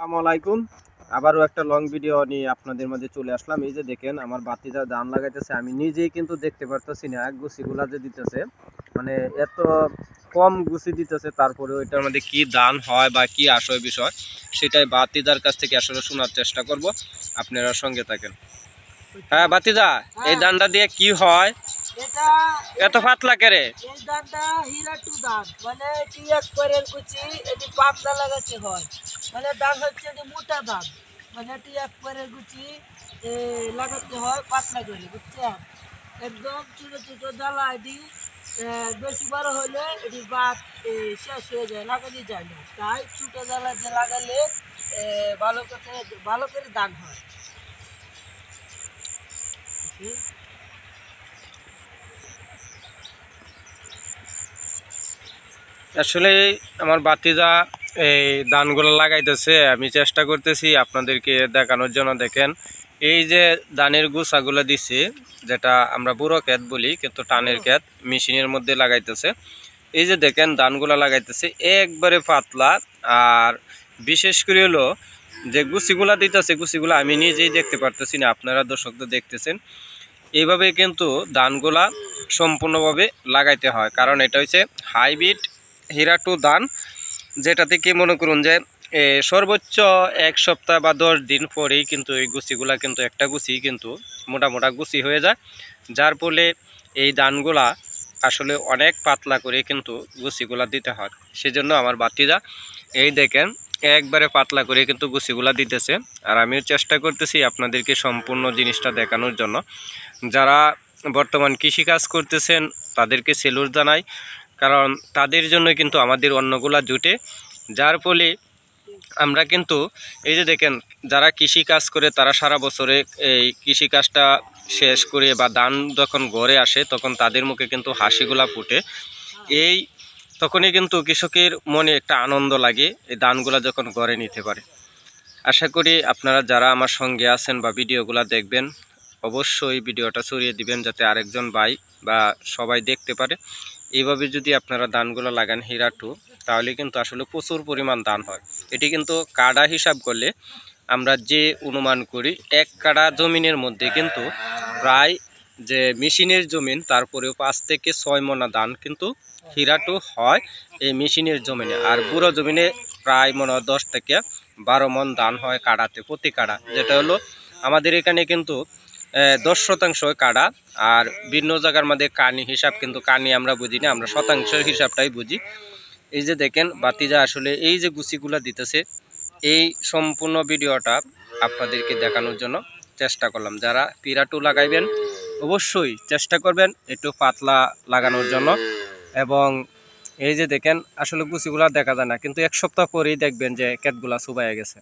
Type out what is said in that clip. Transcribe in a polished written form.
আসসালামু আলাইকুম। আবারও একটা লং ভিডিও নিয়ে আপনাদের মাঝে চলে আসলাম। এই যে দেখেন আমার বাতিটা ধান লাগাইতেছে, আমি নিজেই কিন্তু দেখতে পারতেছি না গুছিগুলা যে দিতেছে, মানে এত কম গুছি দিতেছে, তারপরে ওইটার মধ্যে কি ধান হয় বা কি আসয় বিষয় সেটাই বাতিদার কাছ থেকে আসলে শোনার চেষ্টা করব। আপনারা সঙ্গে থাকেন। হ্যাঁ বাতিদা, এই ধানটা দিয়ে কি হয়? এটা এত পাতলা কেরে? এই ধানটা হীরাটু ধান, মানে এটি এক পরের কুচি, এটি পাতলা লাগাতে হয়। মানে ধান হচ্ছে এটি মোটা ধান, মানে এটি এক পরের কুচি লাগাতে হয় পাতলা করে, বুঝছেন? একদম ছোটো ছোটো জ্বালা এটি বেশি বড় হলে এটি বাদ শেষ হয়ে যায়, লাগানো যায় না। তাই ছোটো জ্বালা যে লাগালে ভালো করে ধান হয়। আসলে আমার বাতিদা এই ধানগুলো লাগাইতেছে, আমি চেষ্টা করতেছি আপনাদেরকে দেখানোর জন্য। দেখেন এই যে ধানের গুছাগুলো দিছে, যেটা আমরা বুড়ো ক্ষেত বলি কিন্তু টানের ক্ষেত, মেশিনের মধ্যে লাগাইতেছে। এই যে দেখেন ধানগুলো লাগাইতেছে একবারে পাতলা। আর বিশেষ করে হলো যে গুছিগুলা দিতেছে, গুছিগুলা আমি নিজেই দেখতে পারতেছি না, আপনারা দর্শক তো দেখতেছেন। এইভাবে কিন্তু ধানগুলা সম্পূর্ণভাবে লাগাইতে হয়, কারণ এটা হচ্ছে হাইব্রিড হীরাটু ধান, যেটা থেকে মনে করুন যে সর্বোচ্চ 1 সপ্তাহ বা 10 দিন পরেই কিন্তু এই গুছিগুলা কিন্তু একটা গুছি কিন্তু মোটা মোটা গুছি হয়ে যায়, যার ফলে এই ধানগুলা আসলে অনেক পাতলা করে কিন্তু গুছিগুলা দিতে হয়। সেজন্য আমার বাতিদা এই দেখেন একবারে পাতলা করে কিন্তু গুছিগুলা দিতেছে, আর আমিও চেষ্টা করতেছি আপনাদেরকে সম্পূর্ণ জিনিসটা দেখানোর জন্য। যারা বর্তমান কৃষিকাজ করতেছেন তাদেরকে সেলুট জানাই, কারণ তাদের জন্য কিন্তু আমাদের অন্নগুলা জুটে, যার ফলে আমরা কিন্তু এই যে দেখেন যারা কৃষি কাজ করে তারা সারা বছরে এই কৃষিকাজটা শেষ করে বা ধান যখন ঘরে আসে তখন তাদের মুখে কিন্তু হাসিগুলা ফুটে। এই তখনই কিন্তু কৃষকের মনে একটা আনন্দ লাগে এই ধানগুলা যখন ঘরে নিতে পারে। আশা করি আপনারা যারা আমার সঙ্গে আছেন বা ভিডিওগুলা দেখবেন অবশ্যই ভিডিওটা ছড়িয়ে দিবেন, যাতে আরেকজন ভাই বা সবাই দেখতে পারে। এইভাবে যদি আপনারা ধানগুলো লাগান হীরাটু, তাহলে কিন্তু আসলে প্রচুর পরিমাণ ধান হয়। এটি কিন্তু কাড়া হিসাব করলে আমরা যে অনুমান করি 1 কাড়া জমিনের মধ্যে কিন্তু প্রায় যে মেশিনের জমিন তারপরেও 5 থেকে 6 মণা ধান কিন্তু হীরাটু হয় এই মেশিনের জমিনে। আর বুড়ো জমিনে প্রায় মনে হয় 10 থেকে 12 মণ ধান হয় কাড়াতে, প্রতি কাড়া। যেটা হলো আমাদের এখানে কিন্তু 10% কাড়া, আর ভিন্ন জায়গার মধ্যে কানি হিসাব, কিন্তু কানি আমরা বুঝি না, আমরা শতাংশের হিসাবটাই বুঝি। এই যে দেখেন বাতিজা আসলে এই যে গুছিগুলা দিতেছে, এই সম্পূর্ণ ভিডিওটা আপনাদেরকে দেখানোর জন্য চেষ্টা করলাম। যারা হীরাটু লাগাইবেন অবশ্যই চেষ্টা করবেন একটু পাতলা লাগানোর জন্য। এবং এই যে দেখেন আসলে গুছিগুলা দেখা যায় না, কিন্তু 1 সপ্তাহ পরেই দেখবেন যে ক্ষেতগুলা শুকায় গেছে।